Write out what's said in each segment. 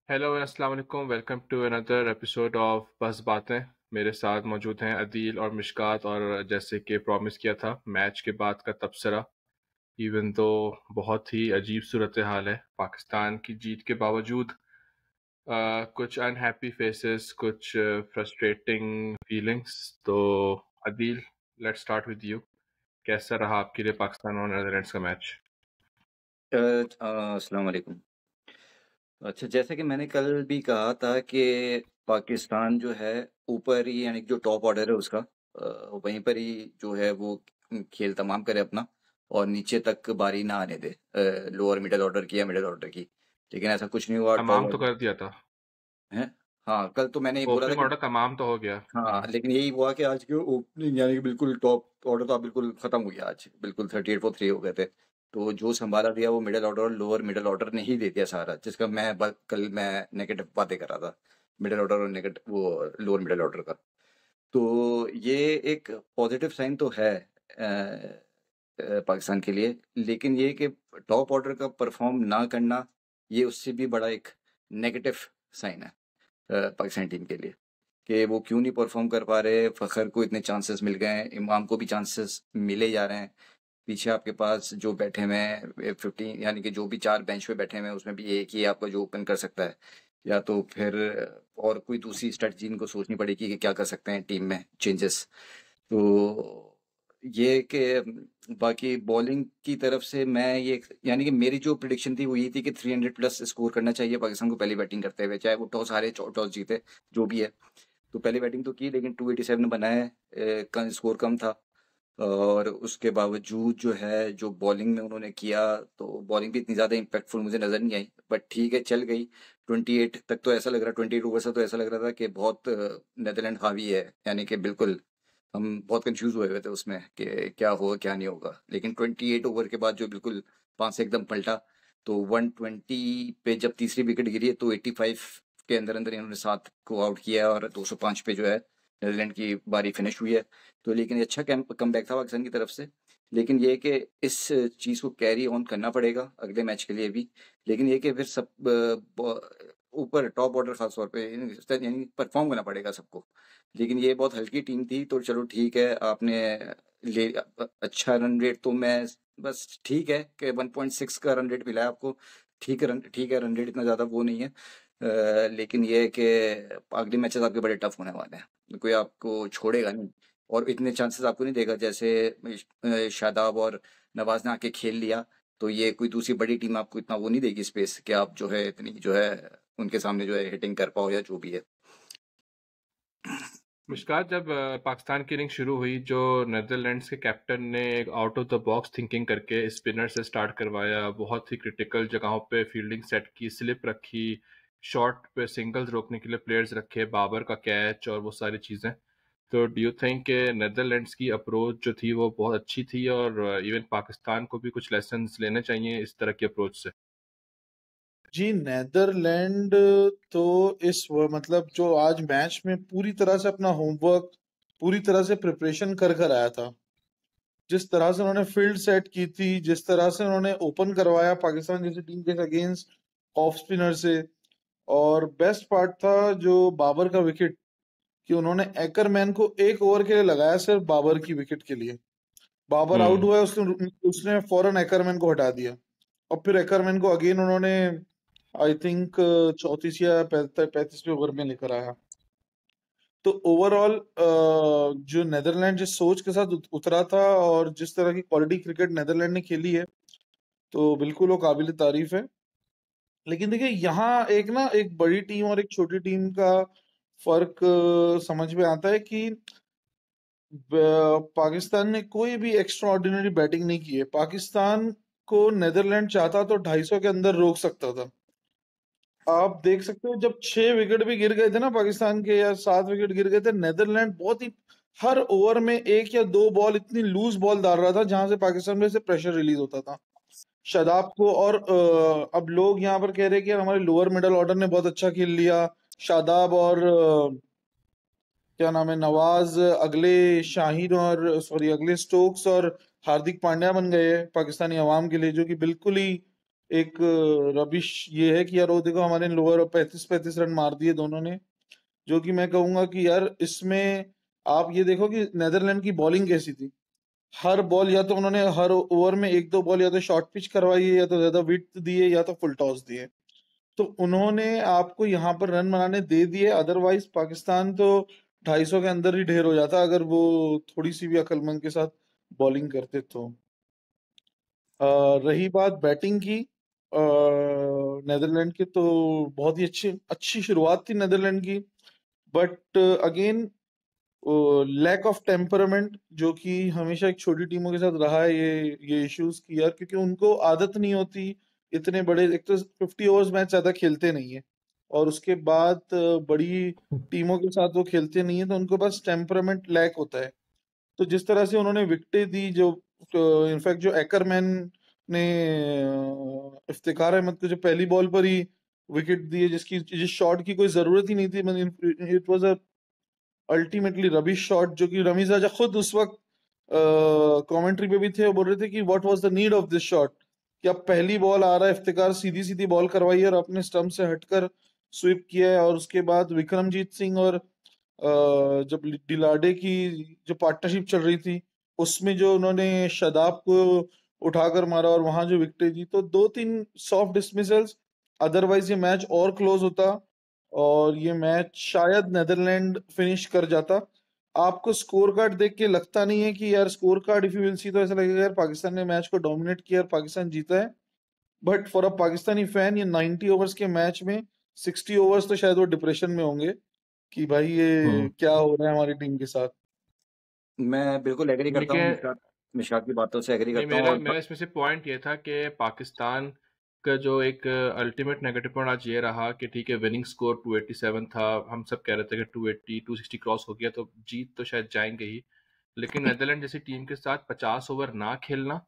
Hello अस्सलाम वालेकुम। Welcome to another episode of Bas Baatein. मेरे साथ मौजूद हैं अदील और मिशकात, और जैसे कि प्रॉमिस किया था, मैच के बाद का तबसरा। इवन तो बहुत ही अजीब सूरत हाल है पाकिस्तान की जीत के बावजूद। कुछ अनहैप्पी फेसेस, कुछ फ्रस्ट्रेटिंग फीलिंग्स। तो Adeel, let's start with you. कैसा रहा आपके लिए पाकिस्तान और नेदरलैंड्स का मैच? अस्सलाम वालेकुम। अच्छा, जैसा कि मैंने कल भी कहा था कि पाकिस्तान जो है ऊपर ही, यानी कि जो टॉप ऑर्डर है उसका, वहीं पर ही जो है वो खेल तमाम करे अपना, और नीचे तक बारी ना आने दे लोअर मिडिल ऑर्डर की या मिडिल ऑर्डर की। लेकिन ऐसा कुछ नहीं हुआ, टॉप तमाम तो ऑर्डर कर दिया था। है। हाँ, कल तो मैंने ये बोला था ओपनिंग कि ऑर्डर तमाम तो हो गया। हाँ, लेकिन यही हुआ कि आज के ओपनिंग, यानी कि बिल्कुल टॉप ऑर्डर तो बिल्कुल खत्म हो गया आज, बिल्कुल 38 फॉर 3 हो गए थे। तो जो संभाला दिया वो मिडिल ऑर्डर और लोअर मिडिल ऑर्डर ने ही दे दिया सारा, जिसका कल मैं नेगेटिव बातें कर रहा था, मिडिल ऑर्डर और नेगेटिव वो लोअर मिडिल ऑर्डर का। तो ये एक पॉजिटिव साइन तो है पाकिस्तान के लिए। लेकिन ये कि टॉप ऑर्डर का परफॉर्म ना करना, ये उससे भी बड़ा एक नेगेटिव साइन है पाकिस्तान टीम के लिए, कि वो क्यों नहीं परफॉर्म कर पा रहे। फ़खर को इतने चांसेस मिल गए हैं, इमाम को भी चांसेस मिले जा रहे हैं। पीछे आपके पास जो बैठे हुए हैं 15, यानी कि जो भी 4 बेंच पे बैठे हुए हैं उसमें भी एक ही आपका जो ओपन कर सकता है, या तो फिर और कोई दूसरी स्ट्रेटजी इनको सोचनी पड़ेगी कि क्या कर सकते हैं टीम में चेंजेस। तो ये कि बाकी बॉलिंग की तरफ से मैं ये, यानी कि मेरी जो प्रिडिक्शन थी वो ये थी कि 300 प्लस स्कोर करना चाहिए पाकिस्तान को पहली बैटिंग करते हुए, चाहे वो टॉस हारे टॉस जीते, जो भी है। तो पहले बैटिंग तो की, लेकिन 287 बनाया है, स्कोर कम था। और उसके बावजूद जो है, जो बॉलिंग में उन्होंने किया, तो बॉलिंग भी इतनी ज़्यादा इम्पैक्टफुल मुझे नज़र नहीं आई, बट ठीक है, चल गई। 28 तक तो ऐसा लग रहा, 28 ओवर से तो ऐसा लग रहा था कि बहुत नेदरलैंड हावी है, यानी कि बिल्कुल हम बहुत कंफ्यूज हुए हुए थे उसमें कि क्या होगा क्या नहीं होगा। लेकिन 28 ओवर के बाद जो बिल्कुल 5 से एकदम पलटा। तो 120 पे जब तीसरी विकेट गिरी है, तो 85 के अंदर अंदर इन्होंने 7 को आउट किया है, और 205 पे जो है नीदरलैंड की बारी फिनिश हुई है। तो लेकिन ये अच्छा कम बैक था पाकिस्तान की तरफ से। लेकिन ये है कि इस चीज़ को कैरी ऑन करना पड़ेगा अगले मैच के लिए भी। लेकिन ये कि फिर सब ऊपर टॉप ऑर्डर खास तौर पे यानी परफॉर्म करना पड़ेगा सबको। लेकिन ये बहुत हल्की टीम थी, तो चलो ठीक है, आपने ले अच्छा रन रेट, तो मैं बस ठीक है कि 1.6 का रन रेट मिला है आपको। ठीक है, रन रेट इतना ज़्यादा वो नहीं है। लेकिन ये है कि अगले मैचेस आपके बड़े टफ होने वाले हैं, कोई आपको छोड़ेगा नहीं, और इतने चांसेस आपको नहीं देगा। जैसे शादाब और नवाज ने आके खेल लिया, तो ये कोई दूसरी बड़ी टीम आपको इतना वो नहीं देगी स्पेस कि आप जो है इतनी जो है उनके सामने जो है हिटिंग कर पाओ या जो भी है। मुश्कात, जब पाकिस्तान की इनिंग शुरू हुई, जो नीदरलैंड्स के कैप्टन ने एक out of the box thinking करके स्पिनर से स्टार्ट करवाया, बहुत ही क्रिटिकल जगहों पे फील्डिंग सेट की, स्लिप रखी, शॉट पे सिंगल्स रोकने के लिए प्लेयर्स रखे, बाबर का कैच और वो सारी चीज़ें। तो डू यू थिंक कि नीदरलैंड्स की अप्रोच जो थी वो बहुत अच्छी थी, और इवन पाकिस्तान को भी कुछ लेसन्स लेने चाहिए इस तरह की अप्रोच से? जी, नेदरलैंड तो मतलब जो आज मैच में पूरी तरह से अपना होमवर्क, पूरी तरह से प्रिपरेशन कर कर आया था। जिस तरह से उन्होंने फील्ड सेट की थी, जिस तरह से उन्होंने ओपन करवाया पाकिस्तान जैसी टीम के अगेंस्ट ऑफ स्पिनर से। और बेस्ट पार्ट था जो बाबर का विकेट, कि उन्होंने एकरमैन को 1 ओवर के लिए लगाया सिर्फ बाबर की विकेट के लिए। बाबर आउट हम्म। हुआ है, उसने उसने फौरन एकरमैन को हटा दिया। और फिर एकरमैन को अगेन उन्होंने आई थिंक 34 या 35वें ओवर में लेकर आया। तो ओवरऑल जो नेदरलैंड जिस सोच के साथ उतरा था, और जिस तरह की क्वालिटी क्रिकेट नेदरलैंड ने खेली है, तो बिल्कुल वो काबिल तारीफ है। लेकिन देखिए, यहाँ एक बड़ी टीम और एक छोटी टीम का फर्क समझ में आता है कि पाकिस्तान ने कोई भी एक्स्ट्रा ऑर्डिनरी बैटिंग नहीं की है। पाकिस्तान को नेदरलैंड चाहता तो 250 के अंदर रोक सकता था। आप देख सकते हो, जब 6 विकेट भी गिर गए थे ना पाकिस्तान के, या 7 विकेट गिर गए थे, नेदरलैंड बहुत ही हर ओवर में 1 या 2 बॉल, इतनी लूज बॉल डाल रहा था जहां से पाकिस्तान में से प्रेशर रिलीज होता था शादाब को। और अब लोग यहाँ पर कह रहे हैं कि यार हमारे लोअर मिडल ऑर्डर ने बहुत अच्छा खेल लिया। शादाब और क्या नाम है, नवाज अगले शाहीन और सॉरी अगले स्टोक्स और हार्दिक पांड्या बन गए हैं पाकिस्तानी अवाम के लिए, जो कि बिल्कुल ही एक रबिश ये है कि यार वो देखो हमारे लोअर 35 रन मार दिए दोनों ने, जो कि मैं कहूंगा कि यार इसमें आप ये देखो कि नेदरलैंड की बॉलिंग कैसी थी। हर बॉल या तो उन्होंने हर ओवर में एक दो बॉल या तो शॉर्ट पिच करवाई है, या तो ज्यादा विड्थ दिए, या तो फुल टॉस दिए। तो उन्होंने आपको यहाँ पर रन बनाने दे दिए, अदरवाइज पाकिस्तान तो 250 के अंदर ही ढेर हो जाता अगर वो थोड़ी सी भी अक्लमंद के साथ बॉलिंग करते तो। रही बात बैटिंग की, नेदरलैंड की तो बहुत ही अच्छी अच्छी शुरुआत थी नेदरलैंड की, but again lack of temperament, जो कि हमेशा एक छोटी टीमों के साथ रहा है, ये इश्यूज की यार, क्योंकि उनको आदत नहीं होती इतने बड़े, एक तो 50 ओवर्स मैच ज्यादा खेलते नहीं है, और उसके बाद बड़ी टीमों के साथ वो खेलते नहीं है, तो उनको बस टेम्परामेंट लैक होता है। तो जिस तरह से उन्होंने विकेटें दी, जो इनफैक्ट जो एकरमैन ने इफ्तिकार अहमद को जो पहली बॉल पर ही विकेट दी है, जिस शॉट की कोई जरूरत ही नहीं थी, it was a ultimately rubbish shot, जो कि रमीज राजा खुद उस वक्त कमेंट्री पे भी थे, वो बोल रहे थे कि what was the need of this shot, कि अब पहली बॉल आ रहा है, इफ्तिकार सीधी सीधी बॉल करवाई है और अपने स्टंप से हटकर स्वीप किया है। और उसके बाद विक्रमजीत सिंह और जब डिलाडे की जो पार्टनरशिप चल रही थी, उसमें जो उन्होंने शादाब को उठाकर मारा और वहां जो विकेटें दी, तो दो तीन सॉफ्ट डिसमिसल्स, अदरवाइज ये मैच और क्लोज होता और ये मैच शायद नेदरलैंड फिनिश कर जाता। आपको स्कोर कार्ड देख के लगता नहीं है कि यार, score card if you will see तो ऐसा लगेगा यार पाकिस्तान ने मैच को डोमिनेट किया और पाकिस्तान जीता है, but for a Pakistani fan ये 90 ओवर्स के मैच में 60 ओवर्स तो शायद वो डिप्रेशन में होंगे कि भाई ये क्या हो रहा है हमारी टीम के साथ। मैं बिल्कुल एग्री करता हूँ लेकिन मिशकात की बातों से एग्री नहीं, करता हूँ। मेरा और मेरा इसमें से पॉइंट ये था कि पाकिस्तान का जो एक अल्टीमेट नेगेटिव पॉइंट आज ये रहा कि ठीक है, विनिंग स्कोर 287 था, हम सब कह रहे थे कि 280 260 क्रॉस हो गया तो जीत तो शायद जाएंगे ही, लेकिन नेदरलैंड जैसी टीम के साथ 50 ओवर ना खेलना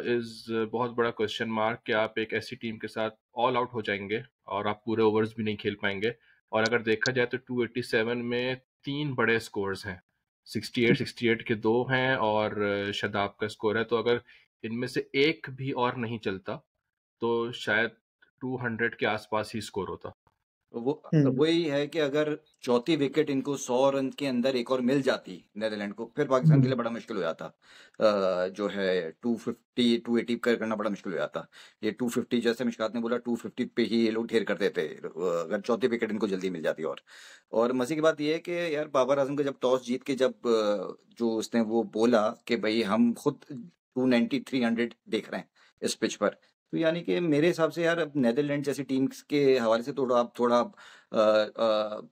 इज बहुत बड़ा क्वेश्चन मार्क, कि आप एक ऐसी टीम के साथ ऑल आउट हो जाएंगे और आप पूरे ओवर्स भी नहीं खेल पाएंगे। और अगर देखा जाए तो 287 में तीन बड़े स्कोर्स हैं, 68 के दो हैं और शादाब का स्कोर है, तो अगर इनमें से एक भी और नहीं चलता तो शायद 200 के आसपास ही स्कोर होता। वो वही है कि अगर चौथी विकेट इनको 100 रन के अंदर एक और मिल जाती नेदरलैंड को, फिर पाकिस्तान के लिए बड़ा मुश्किल हो जाता। जो है 250 280 करना बड़ा मुश्किल हो जाता। ये 250 जैसे मिशकात ने बोला 250 पे ही ये लोग ढेर करते थे, अगर चौथी विकेट इनको जल्दी मिल जाती। और मजे की बात ये है कि यार बाबर आजम का जब टॉस जीत के जब जो उसने वो बोला कि भाई हम खुद 290 300 देख रहे हैं इस पिच पर, तो यानी कि मेरे हिसाब से यार अब नेदरलैंड जैसी टीम्स के हवाले से थोड़ा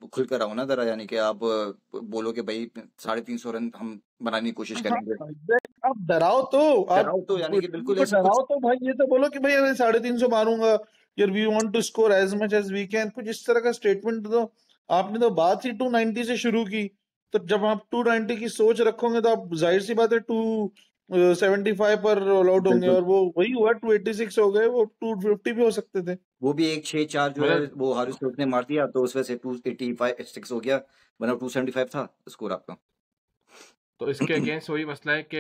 खुलकर आओ ना जरा, यानी कि आप बोलो कि भाई 350 रन हम बनाने की कोशिश हाँ, करेंगे। आप डराओ तो, आप डराओ तो यानी कि टीम बिल्कुल को ऐसे डराओ कुछ तो भाई, ये तो बोलो कि भाई अरे 350 मारूंगा यार, we want to score as much as we can, कुछ इस तरह का स्टेटमेंट दो। आपने तो बात ही 290 से शुरू की, तो जब आप 290 की सोच रखोगे तो आप जाहिर सी बात है 275 पर ऑल आउट होंगे, बिल्कुल। और वो वही हुआ, 286 हो गए, वो 250 भी हो सकते थे। वो भी एक 6-4 जो है मतलब वो हारिस स्टोक्स ने मार दिया, तो उस वजह से 285 हो गया, वरना 275 था स्कोर आपका। तो इसके अगेंस्ट वही मसला है कि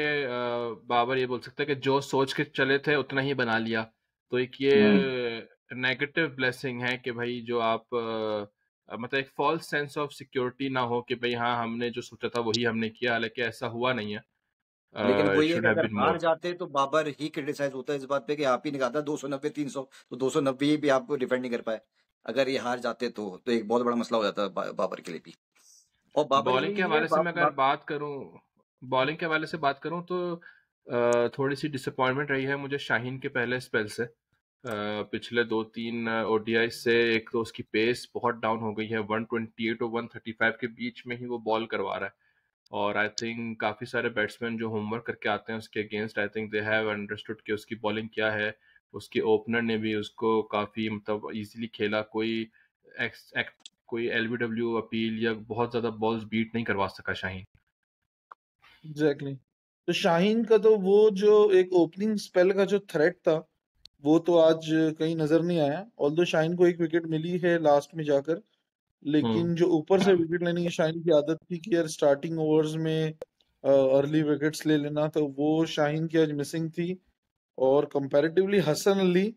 बाबर ये बोल सकता है कि जो सोच के चले थे उतना ही बना लिया, तो एक ये नेगेटिव ब्लेसिंग है कि भाई जो आप मतलब एक फॉल्स सेंस ऑफ सिक्योरिटी ना हो कि भाई हाँ हमने जो सोचा था वही हमने किया, हालांकि ऐसा हुआ नहीं है। लेकिन इट वही है शुड कि हैव अगर बीन हार मोर। जाते तो बाबर ही क्रिटिसाइज होता है इस बात पे कि आप ही ने कहा था 290 300, तो 290 भी आप डिफेंड नहीं कर पाए। अगर ये हार जाते तो एक बहुत बड़ा मसला हो जाता बाबर के लिए भी। और बाबर बॉलिंग के यही है हवाले से मैं अगर बात करूं, बॉलिंग के हवाले से बात करूं तो थोड़ी सी डिसअपॉइंटमेंट रही है मुझे शाहीन के पहले स्पेल से। पिछले 2-3 ओडीआई से एक तो उसकी पेस बहुत डाउन हो गई है, 128 और 135 के बीच में ही वो बॉल करवा रहा है, और आई थिंक काफ़ी सारे बैट्समैन जो होमवर्क करके आते हैं उसके against, I think they have understood कि उसकी बॉलिंग क्या है। उसके ओपनर ने भी उसको काफ़ी मतलब इजीली खेला, कोई एलबीडब्ल्यू अपील या बहुत ज़्यादा बॉल्स बीट नहीं करवा सका शाहीन। एग्जैक्टली तो शाहीन का तो वो जो एक ओपनिंग स्पेल का जो थ्रेट था, वो तो आज कहीं नजर नहीं आया। ऑल्दो शाहीन को एक विकेट मिली है लास्ट में जाकर, लेकिन जो ऊपर से विकेट लेने की शाहीन की आदत थी कि यार स्टार्टिंग ओवर्स में अर्ली विकेट्स ले लेना, तो वो शाहीन की आज मिसिंग थी। और कंपैरेटिवली हसन अली,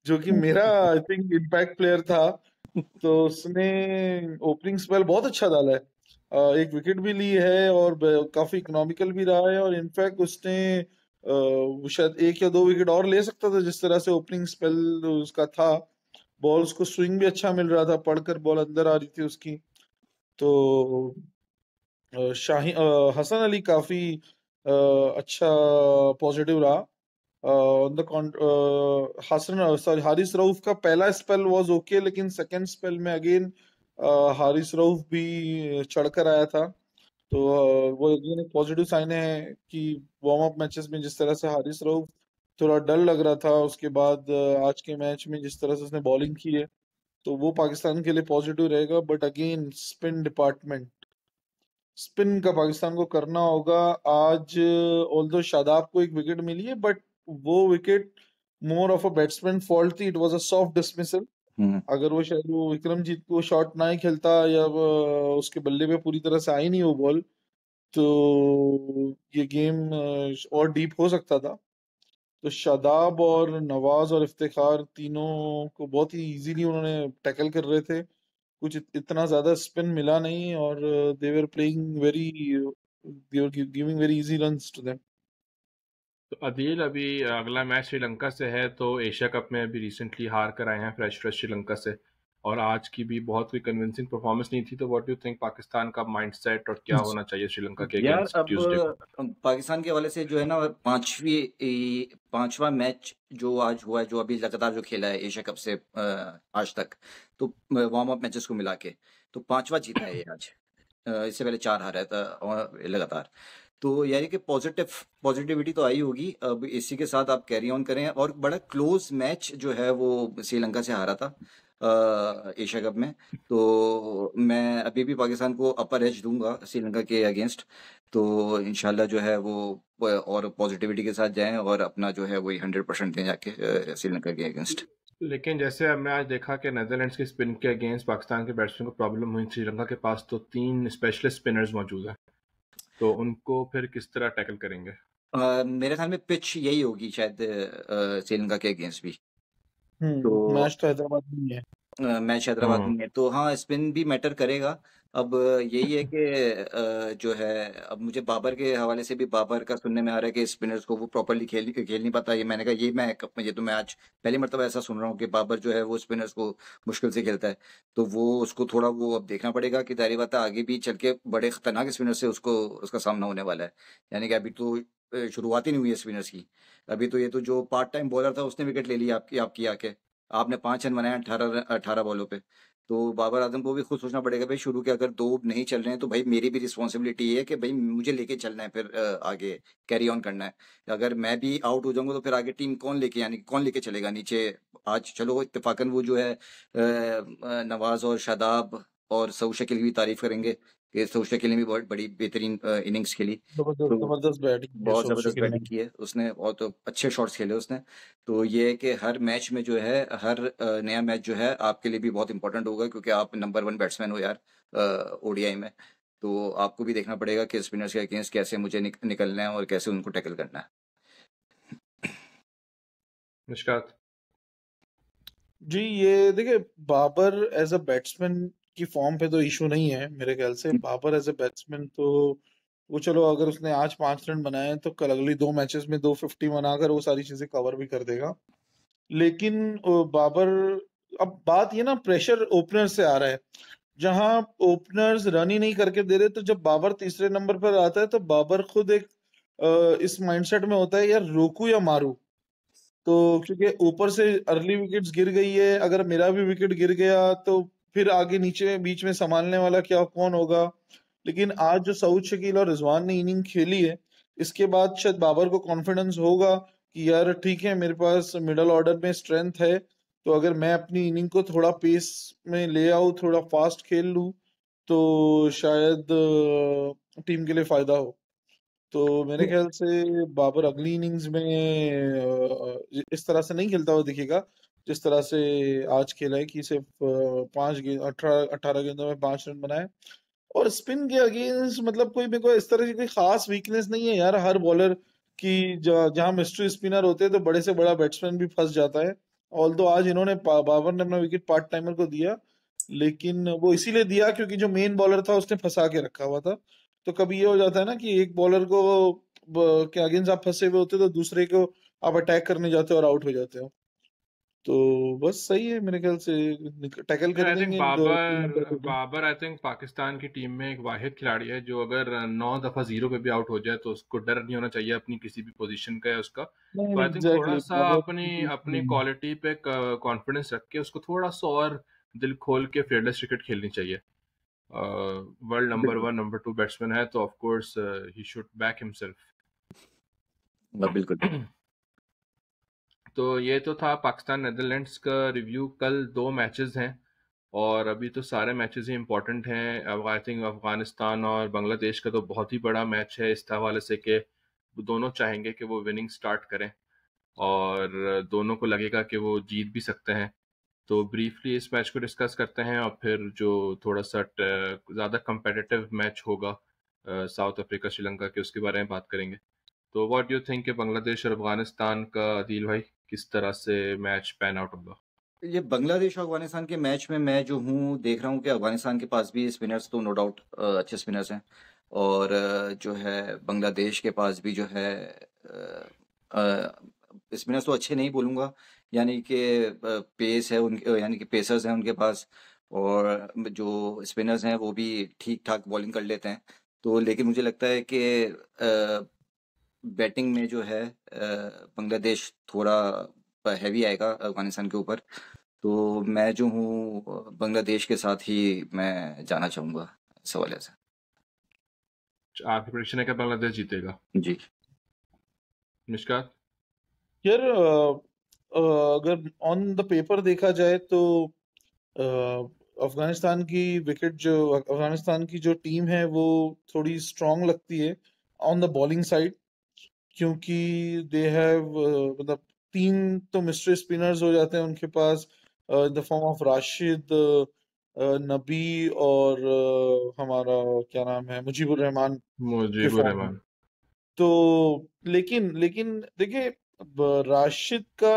जो कि मेरा आई थिंक इम्पैक्ट प्लेयर था, तो उसने ओपनिंग स्पेल बहुत अच्छा डाला है। एक विकेट भी ली है और काफी इकोनॉमिकल भी रहा है, और इनफैक्ट उसने वो शायद एक या दो विकेट और ले सकता था जिस तरह से ओपनिंग स्पेल उसका था। बॉल्स को स्विंग भी अच्छा मिल रहा था, पढ़कर बॉल अंदर आ रही थी उसकी। तो हसन अली काफी अच्छा पॉजिटिव रहा। On the Hasan sorry Haris Rauf का पहला स्पेल वाज ओके, लेकिन सेकंड स्पेल में अगेन हारिस रऊफ भी चढ़कर आया था। तो वो अगेन एक पॉजिटिव साइन है कि वार्म अप मैचेस में जिस तरह से हारिस रऊफ थोड़ा डल लग रहा था, उसके बाद आज के मैच में जिस तरह से उसने बॉलिंग की है, तो वो पाकिस्तान के लिए पॉजिटिव रहेगा। बट अगेन स्पिन का पाकिस्तान को करना होगा आज। ऑल्दो शादाब को एक विकेट मिली है, बट वो wicket more of a batsman fault थी, it was a soft dismissal. अगर वो शायद वो विक्रमजीत को शॉट ना ही खेलता, या उसके बल्ले पे पूरी तरह से आई नहीं वो बॉल, तो ये गेम और डीप हो सकता था। तो शादाब और नवाज और इफ्तिखार तीनों को बहुत ही इजीली उन्होंने टैकल कर रहे थे। कुछ इतना ज्यादा स्पिन मिला नहीं, और they were playing very they were giving very easy runs to them. तो अदील, अभी अगला मैच श्रीलंका से है, तो एशिया कप में अभी रिसेंटली हार कर आए हैं फ्रेश फ्रेश श्रीलंका से, और आज की भी बहुत कोई कन्विंसिंग परफॉर्मेंस नहीं थी। तो what do you think Pakistan का माइंडसेट और क्या होना चाहिए श्रीलंका के यार अगेंस्ट अब ट्यूसडे को? पाकिस्तान के हवाले से जो है ना, पांचवा मैच जो आज हुआ है, जो अभी लगातार जो खेला है एशिया कप से आज तक, तो वार्म अप मैचेस को मिला के तो पांचवा जीता है ये आज। इससे पहले 4 हारा था और लगातार। तो यानी कि पॉजिटिविटी तो आई होगी। अब इसी के साथ आप कैरी ऑन करें, और बड़ा क्लोज मैच जो है वो श्रीलंका से हारा था एशिया कप में। तो मैं अभी भी पाकिस्तान को अपर एज दूंगा श्रीलंका के अगेंस्ट। तो इंशाल्लाह जो है वो और पॉजिटिविटी के साथ जाएं और अपना जो है वही 100% दें जाके श्रीलंका के अगेंस्ट। लेकिन जैसे हमने आज देखा कि नेदरलैंड्स के स्पिन के अगेंस्ट पाकिस्तान के बैट्समैन को प्रॉब्लम हुई, श्रीलंका के पास तो 3 स्पेशलिस्ट स्पिनर्स मौजूद हैं, तो उनको फिर किस तरह टैकल करेंगे? मेरे ख्याल में पिच यही होगी शायद श्रीलंका के अगेंस्ट भी। तो मैच तो हैदराबाद में ही है। मैच हैदराबाद में है, तो हाँ स्पिन भी मैटर करेगा। अब यही है कि जो है, अब मुझे बाबर के हवाले से भी बाबर का सुनने में आ रहा है कि स्पिनर्स को वो प्रॉपरली खेल नहीं पाता। ये मैंने कहा ये तो मैं आज पहली मरतबा ऐसा सुन रहा हूँ कि बाबर जो है वो स्पिनर्स को मुश्किल से खेलता है। तो वो उसको थोड़ा वो अब देखना पड़ेगा कि जाहिर बात है आगे भी चल के बड़े खतरनाक स्पिनर से उसको उसका सामना होने वाला है। यानी कि अभी तो शुरुआत ही नहीं हुई है स्पिनर्स की। अभी तो ये तो जो पार्ट टाइम बॉलर था उसने विकेट ले लिया आपकी आके। आपने 5 रन बनाए 18 बॉलों पे। तो बाबर आजम को भी खुद सोचना पड़ेगा भाई, शुरू के अगर 2 नहीं चल रहे हैं तो भाई मेरी भी रिस्पॉन्सिबिलिटी है कि भाई मुझे लेके चलना है, फिर आगे कैरी ऑन करना है। अगर मैं भी आउट हो जाऊंगा तो फिर आगे टीम कौन लेके, यानी कौन लेके चलेगा नीचे। आज चलो इत्तेफाकन वो जो है नवाज और शादाब और सऊद शकील की भी तारीफ करेंगे कि सऊद शकील ने भी बहुत बड़ी बेहतरीन इनिंग्स खेली। तो जबरदस्त बैटिंग की बहुत सोच जबरदस्त शकील ने। बैटिंग की है उसने, बहुत अच्छे शॉट्स खेले उसने। तो ये है कि हर मैच में जो है, हर नया मैच जो है आपके लिए भी बहुत इंपॉर्टेंट होगा, क्योंकि आप नंबर 1 बैट्समैन हो यार ओडीआई में। तो आपको भी देखना पड़ेगा कि स्पिनर्स के अगेंस्ट कैसे मुझे निकलना है और कैसे उनको टैकल करना है। मुश्कात। जी, ये देखिए, बाबर एज अ बैट्समैन की फॉर्म पे तो इशू नहीं है मेरे ख्याल से। बाबर एज अ बैट्समैन तो वो चलो, अगर उसने आज 5 रन बनाए तो कल अगली 2 मैचेस में 250 बनाकर वो सारी चीजें कवर भी कर देगा। लेकिन बाबर, अब बात ये ना प्रेशर ओपनर से आ रहा है, जहां ओपनर्स रन ही नहीं करके दे रहे। तो जब बाबर तीसरे नंबर पर आता है तो बाबर खुद एक इस माइंडसेट में होता है, यार रोकू या मारू। तो क्योंकि ऊपर से अर्ली विकेट्स गिर गई है, अगर मेरा भी विकेट गिर गया तो फिर आगे नीचे बीच में संभालने वाला क्या कौन होगा। लेकिन आज जो सऊद शकील और रिजवान ने इनिंग खेली है, इसके बाद शायद बाबर को कॉन्फिडेंस होगा कि यार ठीक है, मेरे पास मिडल ऑर्डर में स्ट्रेंथ है, तो अगर मैं अपनी इनिंग को थोड़ा पेस में ले आऊं, थोड़ा फास्ट खेल लूं, तो शायद टीम के लिए फायदा हो। तो मेरे ख्याल से बाबर अगली इनिंग्स में इस तरह से नहीं खेलता हुआ दिखेगा जिस तरह से आज खेला है, कि सिर्फ 18 गेंदों में 5 रन बनाए। और स्पिन के अगेंस्ट मतलब कोई मेरे को इस तरह की कोई खास वीकनेस नहीं है यार। हर बॉलर कि जहाँ मिस्ट्री स्पिनर होते हैं तो बड़े से बड़ा बैट्समैन भी फंस जाता है। ऑल्दो आज इन्होंने बाबर ने अपना विकेट पार्ट टाइमर को दिया, लेकिन वो इसीलिए दिया क्योंकि जो मेन बॉलर था उसने फंसा के रखा हुआ था। तो कभी ये हो जाता है ना कि एक बॉलर को के अगेंस्ट आप फंसे हुए होते हो तो दूसरे को आप अटैक करने जाते हो और आउट हो जाते हो। तो बस सही है मेरे ख्याल से, टैकल कर आई थिंक देंगे बाबर आई थिंक पाकिस्तान की टीम में एक वाहिद खिलाड़ी है जो अगर 9 दफा जीरो पे भी आउट हो जाए तो उसको डर नहीं होना चाहिए अपनी किसी भी पोजीशन का या उसका। तो नहीं, आई थिंक थोड़ा एग्जैक्टली सा अपनी अपनी क्वालिटी पे कॉन्फिडेंस रख के उसको थोड़ा सा और दिल खोल के फेयरलेस क्रिकेट खेलनी चाहिए। वर्ल्ड नंबर बिल्कुल 1 नंबर 2 बैट्समैन है तो of course he should back बिल्कुल। हिमसेल्फ। तो ये तो था पाकिस्तान नेदरलैंड्स का रिव्यू। कल 2 मैचेस हैं और अभी तो सारे मैचेस ही इम्पोर्टेंट हैं। अब आई थिंक अफगानिस्तान और बांग्लादेश का तो बहुत ही बड़ा मैच है इस हवाले से कि वो दोनों चाहेंगे कि वो विनिंग स्टार्ट करें और दोनों को लगेगा कि वो जीत भी सकते हैं। तो ब्रीफली इस मैच को डिस्कस करते हैं और फिर जो थोड़ा सा ज़्यादा कंपेटिटिव मैच होगा साउथ अफ्रीका श्रीलंका के, उसके बारे में बात करेंगे। तो व्हाट डू यू थिंक कि बांग्लादेश और अफगानिस्तान का, आदिल भाई, किस तरह से मैच पैन आउट होगा? ये बांग्लादेश और अफगानिस्तान के मैच में मैं जो हूँ देख रहा हूँ कि अफगानिस्तान के पास भी स्पिनर्स तो नो डाउट अच्छे स्पिनर्स हैं, और जो है बांग्लादेश के पास भी जो है स्पिनर्स तो अच्छे नहीं बोलूँगा, यानी कि पेस है उनके, यानी कि पेसर्स हैं उनके पास, और जो स्पिनर्स हैं वो भी ठीक ठाक बॉलिंग कर लेते हैं। तो लेकिन मुझे लगता है कि बैटिंग में जो है बांग्लादेश थोड़ा हैवी आएगा अफगानिस्तान के ऊपर। तो मैं जो हूँ बांग्लादेश के साथ ही मैं जाना चाहूँगा इस हवाले से। आपकी प्रेडिक्शन है कि बांग्लादेश जीतेगा? जी। मिशकात? यार अगर ऑन द पेपर देखा जाए तो अफगानिस्तान की विकेट जो अफगानिस्तान की जो टीम है वो थोड़ी स्ट्रांग लगती है ऑन द बॉलिंग साइड, क्योंकि दे हैव मतलब 3 तो मिस्ट्री स्पिनर्स हो जाते हैं उनके पास, in the form of Rashid, Nabi और हमारा क्या नाम है, मुजीबुर रहमान के मुजीबुर फॉर्म में। रहमान। तो लेकिन लेकिन देखिए, राशिद का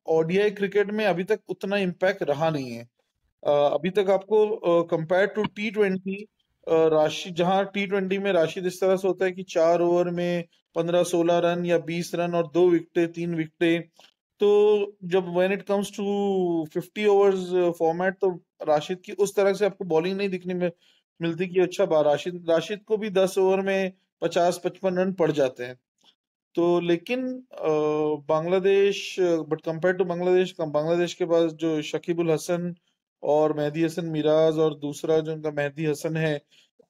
ओडीआई क्रिकेट में अभी तक उतना इम्पैक्ट रहा नहीं है। अभी तक आपको कंपेयर टू T20, राशिद, जहां T20 में राशिद इस तरह से होता है कि 4 ओवर में 15-16 रन या 20 रन और 2 विकेटें 3 विकेटें। तो जब when it comes to 50 overs format, तो राशिद की उस तरह से आपको बॉलिंग नहीं दिखने में मिलती कि अच्छा राशिद राशिद को भी 10 ओवर में 50-55 रन पड़ जाते हैं। तो लेकिन Bangladesh, but compare to Bangladesh के पास जो शकीबुल हसन और मेहदी हसन मिराज और दूसरा जो उनका मेहदी हसन है,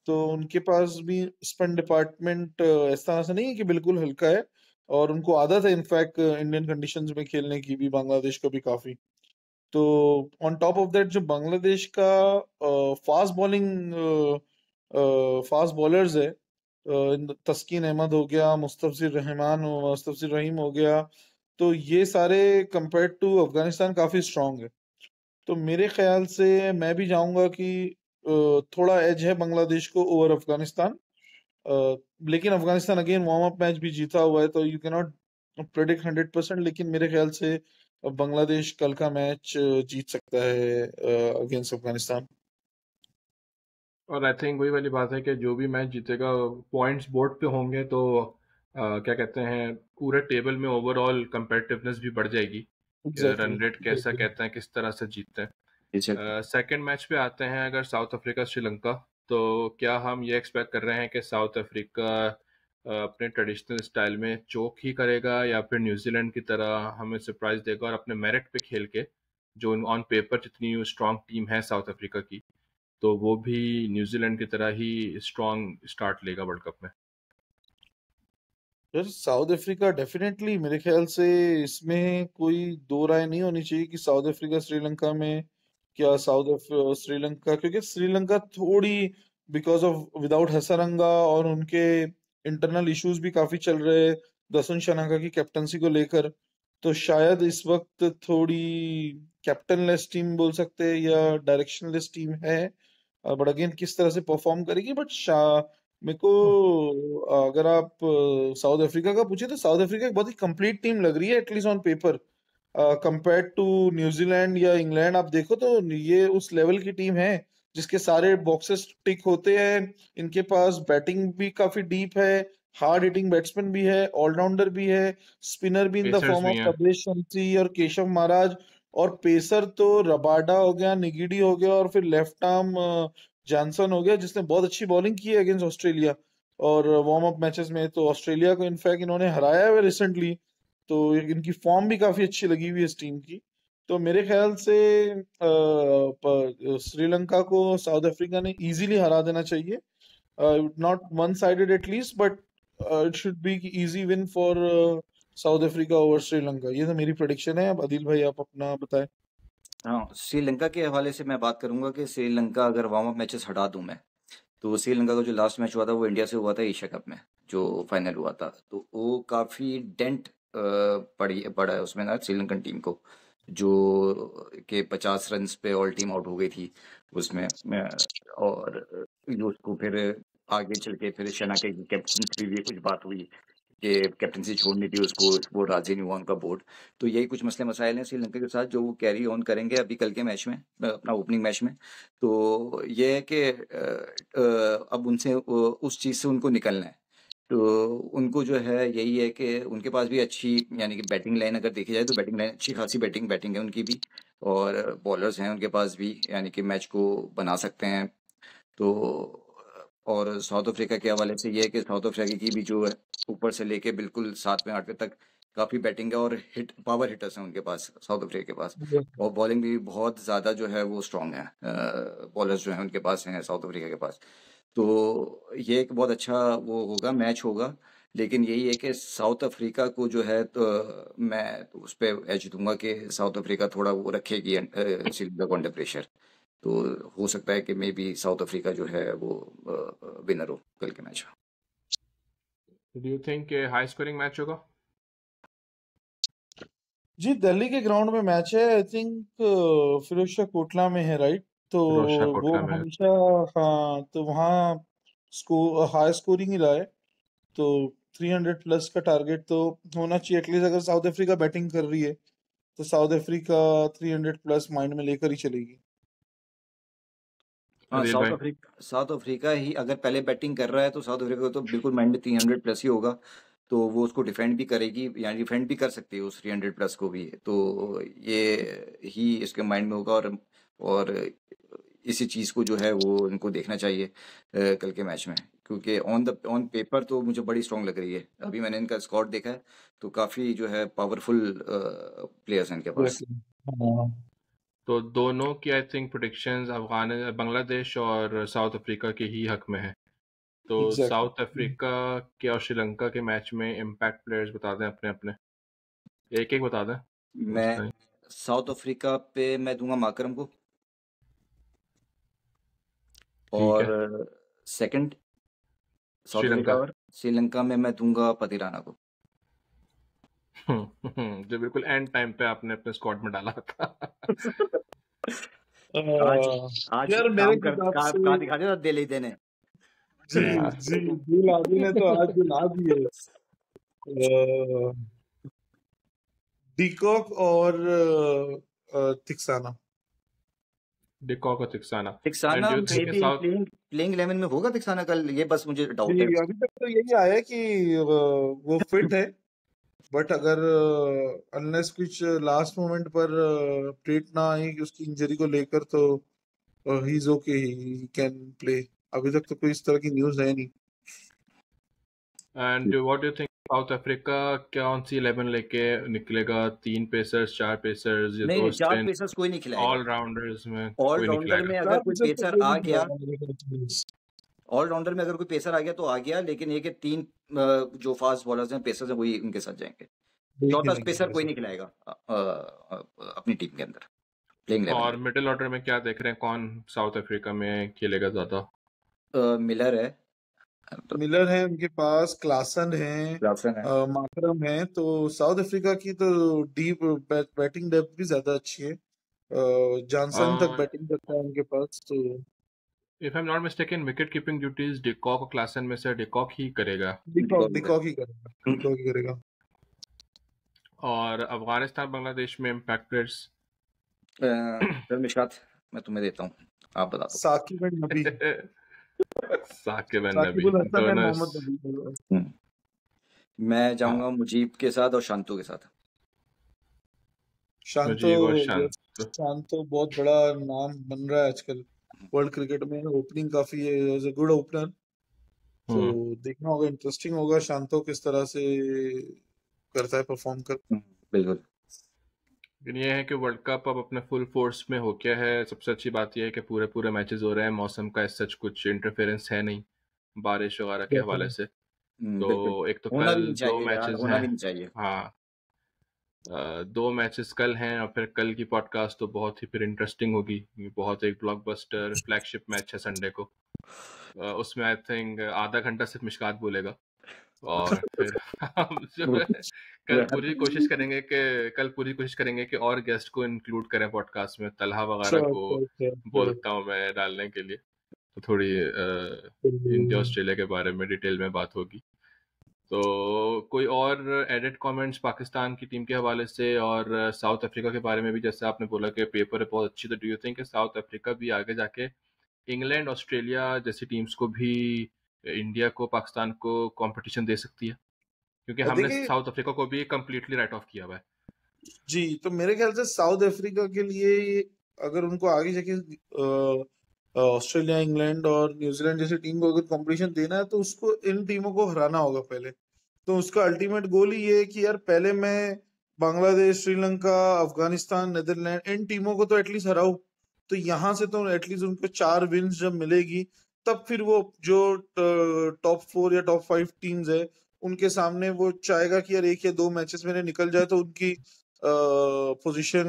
तो उनके पास भी स्पिन डिपार्टमेंट इस तरह से नहीं है कि बिल्कुल हल्का है, और उनको आदत है इनफैक्ट इंडियन कंडीशंस में खेलने की भी, बांग्लादेश को भी काफी। तो ऑन टॉप ऑफ दैट जो बांग्लादेश का फास्ट बॉलर्स है, तस्कीन अहमद हो गया, मुस्तफिजुर रहीम हो गया, तो ये सारे कंपेयर टू अफगानिस्तान काफी स्ट्रांग है। तो मेरे ख्याल से मैं भी जाऊंगा कि थोड़ा एज है बांग्लादेश को ओवर अफगानिस्तान। लेकिन Afghanistan again warm up match भी जीता हुआ है, तो यू कैन नॉट प्रेडिक्ट 100%, लेकिन मेरे ख्याल से बांग्लादेश कल का मैच जीत सकता है अगेंस्ट अफगानिस्तान। और आई थिंक वही वाली बात है कि जो भी मैच जीतेगा पॉइंट्स बोर्ड पे होंगे तो क्या कहते हैं, पूरे टेबल में ओवरऑल कंपेटिटिवनेस भी बढ़ जाएगी। एग्जैक्टली रन रेट कैसा कहते हैं, किस तरह से जीतते Exactly. हैं। सेकंड मैच पे आते हैं, अगर साउथ अफ्रीका श्रीलंका, तो क्या हम ये एक्सपेक्ट कर रहे हैं कि साउथ अफ्रीका अपने ट्रेडिशनल स्टाइल में चोक ही करेगा या फिर न्यूजीलैंड की तरह हमें सरप्राइज देगा और अपने मेरिट पे खेल के, जो ऑन पेपर जितनी स्ट्रांग टीम है साउथ अफ्रीका की, तो वो भी न्यूजीलैंड की तरह ही स्ट्रांग स्टार्ट लेगा वर्ल्ड कप में? यार साउथ अफ्रीका डेफिनेटली, मेरे ख्याल से इसमें कोई दो राय नहीं होनी चाहिए कि साउथ अफ्रीका श्रीलंका में, क्या श्रीलंका, क्योंकि श्रीलंका थोड़ी बिकॉज ऑफ विदाउट हसरंगा और उनके इंटरनल इश्यूज भी काफी चल रहे हैं दसन शनाका की कैप्टनसी को लेकर, तो शायद इस वक्त थोड़ी कैप्टनलेस टीम बोल सकते हैं या डायरेक्शनलेस टीम है। बट अगेन किस तरह से परफॉर्म करेगी, बट मेरे को अगर आप साउथ अफ्रीका का पूछे तो साउथ अफ्रीका एक बहुत ही कंप्लीट टीम लग रही है at least on paper. Compared to New Zealand या इंग्लैंड आप देखो तो ये उस लेवल की टीम है जिसके सारे बॉक्सेस टिक होते हैं। इनके पास बैटिंग भी काफी डीप है, हार्ड हिटिंग बैट्समैन भी है, ऑलराउंडर भी है, स्पिनर भी इन द पेसर्स फॉर्म भी ऑफ हैं। तबरेज शमसी और केशव महाराज। और पेसर तो रबाडा हो गया, निगिडी हो गया, और फिर लेफ्ट आर्म जॉनसन हो गया जिसने बहुत अच्छी बॉलिंग की है अगेंस्ट ऑस्ट्रेलिया। और वार्म अप मैचेस में तो ऑस्ट्रेलिया को इनफैक्ट इन्होंने हराया है रिसेंटली। तो इनकी फॉर्म भी काफी अच्छी लगी हुई है इस टीम की। तो मेरे ख्याल से श्रीलंका को साउथ अफ्रीका ने इजीली हरा देना चाहिए। Not one sided at least, but it should be easy win for south Africa over Sri Lanka. ये तो मेरी प्रेडिक्शन है। अब आदिल भाई आप अपना बताएं। हाँ, श्रीलंका के हवाले से मैं बात करूंगा कि श्रीलंका अगर वार्म अप मैचेस हटा दूं मैं, तो श्रीलंका का जो लास्ट मैच हुआ था वो इंडिया से हुआ था एशिया कप में, जो फाइनल हुआ था। तो वो काफ़ी डेंट पड़ा है उसमें ना श्रीलंकन टीम को, जो कि 50 रन पे ऑल टीम आउट हो गई थी उसमें। और जो उसको फिर आगे चल के फिर शना के कैप्टन से भी कुछ बात हुई कि कैप्टनसी छोड़नी थी उसको, वो राजी नहीं हुआ उनका बोर्ड। तो यही कुछ मसले मसाइल हैं श्रीलंका के साथ जो वो कैरी ऑन करेंगे अभी कल के मैच में, अपना ओपनिंग मैच में। तो ये है कि अब उनसे उस चीज़ से उनको निकलना है। तो उनको जो है यही है कि उनके पास भी अच्छी, यानी कि बैटिंग लाइन अगर देखी जाए तो बैटिंग लाइन अच्छी खासी बैटिंग है उनकी भी, और बॉलर्स हैं उनके पास भी, यानी कि मैच को बना सकते हैं। तो और साउथ अफ्रीका के हवाले से ये है कि साउथ अफ्रीका की भी जो है ऊपर से लेके बिल्कुल 7वें 8वें तक काफ़ी बैटिंग है, और पावर हिटर्स हैं उनके पास साउथ अफ्रीका के पास। और बॉलिंग भी बहुत ज़्यादा जो है वो स्ट्रांग है, बॉलर्स जो हैं उनके पास हैं साउथ अफ्रीका के पास। तो ये एक बहुत अच्छा वो होगा, मैच होगा। लेकिन यही है कि साउथ अफ्रीका को जो है, तो मैं तो उस पर एज दूंगा कि साउथ अफ्रीका थोड़ा वो रखेगी श्रीलंका को अंडर प्रेशर। तो हो सकता है कि मे बी साउथ अफ्रीका जो है वो विनर हो कल के मैच में। Do you think high scoring match होगा? जी, दिल्ली के ग्राउंड में मैच है। आई थिंक फिरोजशाह कोटला में है, राइट? तो फिरोजशाह वो कोटला में। हमेशा, हाँ, तो वहाँ हाई स्कोरिंग ही रहा है। तो 300 प्लस का टारगेट तो होना चाहिए एटलीस्ट। अगर साउथ अफ्रीका बैटिंग कर रही है तो साउथ अफ्रीका 300 प्लस माइंड में लेकर ही चलेगी। हाँ, अदिल भाई। साउथ अफ्रीका ही अगर पहले बैटिंग कर रहा है तो साउथ अफ्रीका को तो बिल्कुल माइंड में 300 प्लस ही होगा। तो वो उसको डिफेंड भी करेगी, यानी डिफेंड भी कर सकती है उस 300 प्लस को भी। तो ये ही इसके माइंड में होगा, और इसी चीज़ को जो है वो इनको देखना चाहिए कल के मैच में। क्योंकि ऑन पेपर तो मुझे बड़ी स्ट्रांग लग रही है। अभी मैंने इनका स्क्वाड देखा है तो काफ़ी जो है पावरफुल प्लेयर्स हैं इनके पास। हाँ, तो दोनों की आई थिंक प्रोडिक्शंस बांग्लादेश और साउथ अफ्रीका के ही हक में है। तो साउथ एग्जैक्टली। अफ्रीका के और श्रीलंका के मैच में इम्पैक्ट प्लेयर्स बता दें अपने अपने, एक एक बता दें। मैं मसला नहीं। साउथ अफ्रीका पे मैं दूंगा माकरम को, ठीक और है। Second south Africa, Sri Lanka. और श्रीलंका में मैं दूंगा पतिराना को। जो बिल्कुल एंड टाइम पे आपने अपने स्क्वाड में डाला था। आज आज यार मेरे काम कर हिसाब का, से, का दिखा दे दिल ही देने। जी जी, दिल आदि ने तो आज दिला दिए। डीकॉक और थिक्साना। डिकॉक और Theekshana. Theekshana and do you may think be South playing 11 में होगा तिक्साना कल, ये बस मुझे डाउट है। जी, अभी तक तो यही आया कि वो फिट है। बट अगर अनलेस कुछ लास्ट मोमेंट पर अपडेट ना आई कि उसकी इंजरी को लेकर, तो he is okay, he can play. अभी तक तो कोई इस तरह की न्यूज़ है नहीं। And what do you think south Africa कौन सी 11 लेके निकलेगा? 3 पेसर्स, 4 पेसर्स या नहीं 2 नहीं, 4 स्पिन? पेसर्स कोई नहीं खिलाएगा। ऑलराउंडर्स में कोई नहीं ऑलराउंडर खिलाएगा। में अगर चार कोई विकेट तो पेसर कोई आ नहीं गया, खिलाएगा मेरे ख्याल से। ऑलराउंडर में अगर कोई पेसर आ गया तो आ गया, लेकिन ये कि 3 जो फास्ट बॉलर्स हैं, पेसर्स हैं, वही उनके साथ जाएंगे। वही चौथा खेलेंगे पेसर मेरे कोई साथ। नहीं खिलाएगा अपनी टीम के अंदर प्लेइंग 11 और मिडिल ऑर्डर में क्या देख रहे हैं, कौन साउथ अफ्रीका में खेलेगा ज्यादा? में। मिलर है, तो मिलर है उनके पास, क्लासन है, क्लासन है। माकरम है। तो साउथ अफ्रीका की तो डीप बैटिंग डेप्थ भी ज्यादा अच्छी है। जॉनसन तक और बैटिंग करता है उनके पास। तो if I am not mistaken wicket keeping duties de Kock और क्लासन में से डिकॉक ही करेगा। डिकॉक ही करेगा। और अफगानिस्तान बांग्लादेश में इम्पैक्ट प्लेयर्स चल मिशकात, मैं तुम्हें देता हूँ, आप बता दो। Saqib and Nabi, Saqib and Nabi Shakibul Hasan and दोनों मोहम्मद नबी। मैं जाऊंगा मुजीब के साथ और शांतु के साथ। शांतो बहुत बड़ा नाम बन रहा है आजकल वर्ल्ड क्रिकेट में, ओपनिंग काफी है, एज अ गुड ओपनर। तो देखना होगा, इंटरेस्टिंग होगा शांतो किस तरह से करता है परफॉर्म कर। बिल्कुल। लेकिन ये है कि वर्ल्ड कप अब अपने फुल फोर्स में हो गया है। सबसे अच्छी बात यह है कि पूरे मैचेस हो रहे हैं, मौसम का सच कुछ इंटरफेरेंस है नहीं बारिश वगैरह के हवाले से। तो एक तो कल 2 मैचेस हैं। हाँ, 2 मैचेस कल हैं और फिर कल की पॉडकास्ट तो बहुत ही फिर इंटरेस्टिंग होगी। बहुत एक ब्लॉकबस्टर फ्लैगशिप मैच है संडे को। उसमें आई थिंक आधा घंटा सिर्फ मिशकात बोलेगा और फिर हम जो है कल पूरी कोशिश करेंगे कि और गेस्ट को इंक्लूड करें पॉडकास्ट में। तलहा वगैरह को बोलता हूँ मैं डालने के लिए, तो थोड़ी इंडिया ऑस्ट्रेलिया के बारे में डिटेल में बात होगी। तो कोई और एडिट कमेंट्स पाकिस्तान की टीम के हवाले से और साउथ अफ्रीका के बारे में भी? जैसे आपने बोला कि पेपर है बहुत अच्छी, तो do you think south Africa भी आगे जाके इंग्लैंड ऑस्ट्रेलिया जैसी टीम्स को भी, इंडिया को, पाकिस्तान को कंपटीशन दे सकती है? क्योंकि हमने साउथ अफ्रीका को भी कंप्लीटली राइट ऑफ किया हुआ है जी। तो मेरे ख्याल से साउथ अफ्रीका के लिए अगर उनको आगे जाके ऑस्ट्रेलिया, इंग्लैंड और न्यूजीलैंड जैसी टीम को अगर कंपटीशन देना है तो उसको इन टीमों को हराना होगा पहले। तो उसका अल्टीमेट गोल ही ये है कि यार पहले मैं बांग्लादेश, श्रीलंका, अफगानिस्तान, नेदरलैंड इन टीमों को तो एटलीस्ट हराऊं। तो यहाँ से तो एटलीस्ट उनको 4 विन्स जब मिलेगी तब फिर वो जो टॉप 4 या टॉप 5 टीम्स है उनके सामने वो चाहेगा कि यार 1 या 2 मैचेस मेरे निकल जाए तो उनकी पोजीशन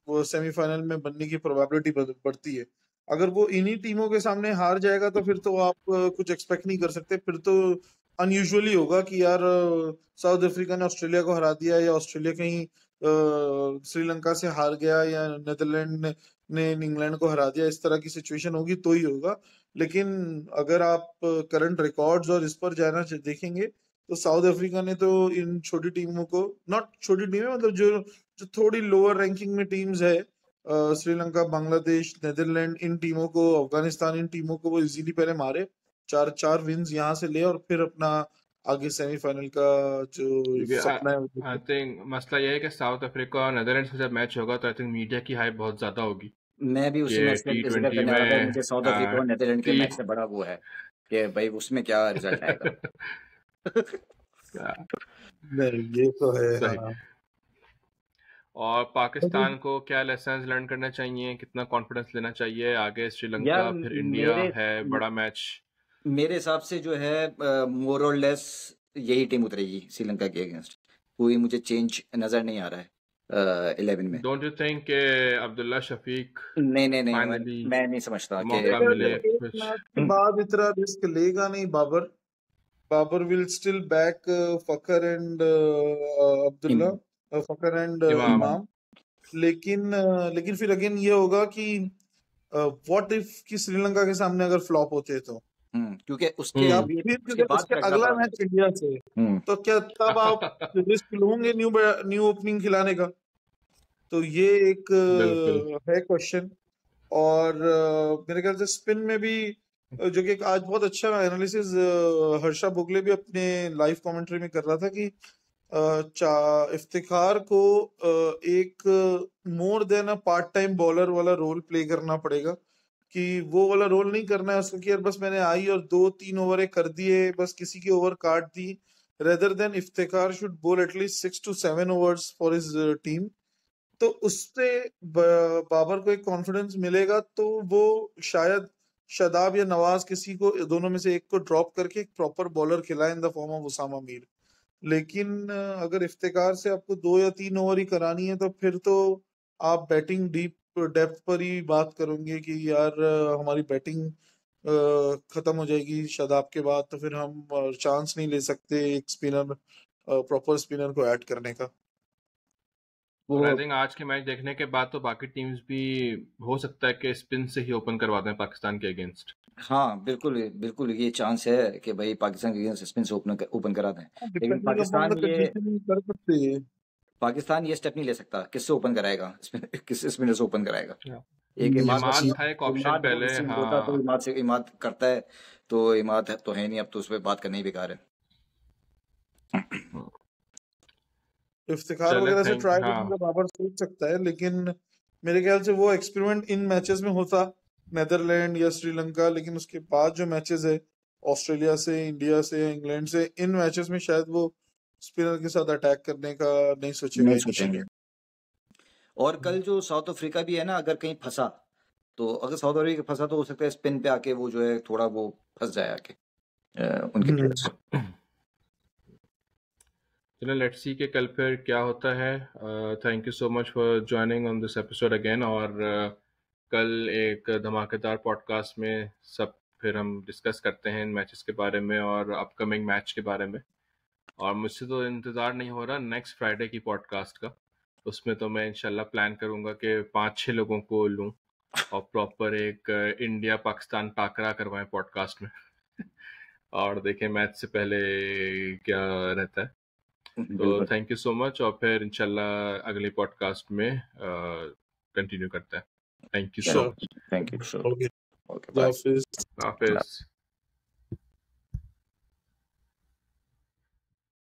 वो सेमीफाइनल में बनने की प्रोबेबिलिटी बढ़ती है। अगर वो इन्हीं टीमों के सामने हार जाएगा तो फिर तो आप कुछ एक्सपेक्ट नहीं कर सकते। फिर तो अनयूजुअली होगा कि यार साउथ अफ्रीका ने ऑस्ट्रेलिया को हरा दिया या ऑस्ट्रेलिया कहीं श्रीलंका से हार गया या नेदरलैंड ने इंग्लैंड को हरा दिया, इस तरह की सिचुएशन होगी तो ही होगा। लेकिन अगर आप करंट रिकॉर्ड्स और इस पर जाना देखेंगे तो साउथ अफ्रीका ने तो इन छोटी टीमों को, नॉट छोटी टीमें मतलब जो थोड़ी लोअर रैंकिंग में टीम्स है, श्रीलंका, बांग्लादेश, नेदरलैंड, इन टीमों को, अफगानिस्तान, इन टीमों को वो इजीली पहले मारे, 4 विन्स यहाँ से ले और फिर अपना आगे सेमीफाइनल का जो सपना है। आई थिंक मसला ये है कि साउथ अफ्रीका और नेदरलैंड्स का जब मैच होगा तो आई थिंक मीडिया की हाइप बहुत ज्यादा होगी। मैं भी उसी में जिक्र करने वाला था, मुझे साउथ अफ्रीका और नेदरलैंड के मैच से बड़ा वो है कि भाई उसमें क्या रिजल्ट आएगा। नहीं ये तो है। सही। हाँ। और पाकिस्तान को क्या लेसन्स लर्न करना चाहिए, कितना कॉन्फिडेंस लेना चाहिए आगे? श्रीलंका फिर इंडिया है बड़ा मैच। मेरे हिसाब से जो है मोर और लेस यही टीम उतरेगी श्रीलंका के अगेंस्ट। कोई मुझे चेंज नजर नहीं आ रहा है 11 में। डोंट यू थिंक के अब्दुल्ला शफीक नहीं मैं नहीं समझता कि मौका मिले कुछ मैच के बाद इतना रिस्क लेगा नहीं Babar will still back Fakhar and Abdullah, Fakhar and Imam. लेकिन फिर अगेन ये होगा कि व्हाट इफ कि श्रीलंका के सामने अगर फ्लॉप होते तो क्योंकि उसके अगला मैच इंडिया से तो क्या तब आप रिस्क लोगे न्यू ओपनिंग खिलाने का? तो ये एक है क्वेश्चन। और मेरे ख्याल से स्पिन में भी जो कि आज बहुत अच्छा एनालिसिस हर्षा बोगले भी अपने लाइव कमेंट्री में कर रहा था कि इफ्तिखार को एक more than a part time bowler वाला रोल प्ले करना पड़ेगा। कि वो वाला रोल नहीं करना है उसको कि यार बस मैंने आई और 2-3 ओवर कर दिए, बस किसी की ओवर काट दी। रेदर देन इफ्तिखार शुड बोल at least 6 to 7 overs for his team. तो उससे बाबर को एक कॉन्फिडेंस मिलेगा तो वो शायद शादाब या नवाज किसी को, दोनों में से एक को ड्रॉप करके एक प्रॉपर बॉलर खिलाए in the form of Usama Mir. लेकिन अगर इफ्तिकार से आपको 2 या 3 ओवर ही करानी है तो फिर तो आप बैटिंग डीप डेप्थ पर ही बात करोगे कि यार हमारी बैटिंग खत्म हो जाएगी शादाब के बाद, तो फिर हम चांस नहीं ले सकते एक स्पिनर, प्रॉपर स्पिनर को ऐड करने का। आई थिंक आज के मैच देखने के बाद तो बाकी टीम्स भी हो सकता है कि स्पिन से ही ओपन करवा दें पाकिस्तान के अगेंस्ट। हाँ, बिल्कुल ये चांस है कि भाई पाकिस्तान के अगेंस्ट स्पिन से ओपन करा दें। लेकिन डिपेंडिंग अपॉन द कंडीशन कर सकते हैं। पाकिस्तान ये स्टेप नहीं ले सकता। किससे ओपन कराएगा? किस स्पिनर से ओपन कराएगा? एक ये इमाद इमाद चीज था एक ऑप्शन इमाद पहले, सीन होता तो हाँ। इमाद करता है, तो इमाद तो है नहीं, अब तो उस पर बात करना ही बेकार है। इफ्तिखार चले वगैरह से थैंक ट्राई हाँ करने का बाबर सोच सकता है, लेकिन मेरे ख्याल से वो एक्सपेरिमेंट इन मैचेस में होता नेदरलैंड या श्रीलंका, लेकिन उसके बाद जो मैचेस है ऑस्ट्रेलिया से, इंडिया से, इंग्लैंड से, इन मैचेस में शायद वो स्पिनर के साथ अटैक करने का नहीं सोचेगा नहीं इनिशियली। सोचेंगे। और कल जो साउथ अफ्रीका भी है ना, अगर कहीं फंसा, तो अगर साउथ अफ्रीका फंसा तो हो सकता है स्पिन पे आके वो जो है थोड़ा वो फंस जाए आके उनके प्लेयर्स। चलो लेट्स सी कि कल फिर क्या होता है। Thank you so much for joining on this episode again. और कल एक धमाकेदार पॉडकास्ट में सब फिर हम डिस्कस करते हैं इन मैचेस के बारे में और अपकमिंग मैच के बारे में। और मुझसे तो इंतज़ार नहीं हो रहा नेक्स्ट फ्राइडे की पॉडकास्ट का। उसमें तो मैं इंशाल्लाह प्लान करूँगा कि 5-6 लोगों को लूँ और प्रॉपर एक इंडिया पाकिस्तान टाकरा करवाएं पॉडकास्ट में और देखें मैच से पहले क्या रहता है। तो बिल्कुल। थैंक यू सो मच और फिर इंशाल्लाह अगले पॉडकास्ट में कंटिन्यू करते हैं। Thank you so much. Thank you. Okay, okay, bye. हाफिज। हाफिज।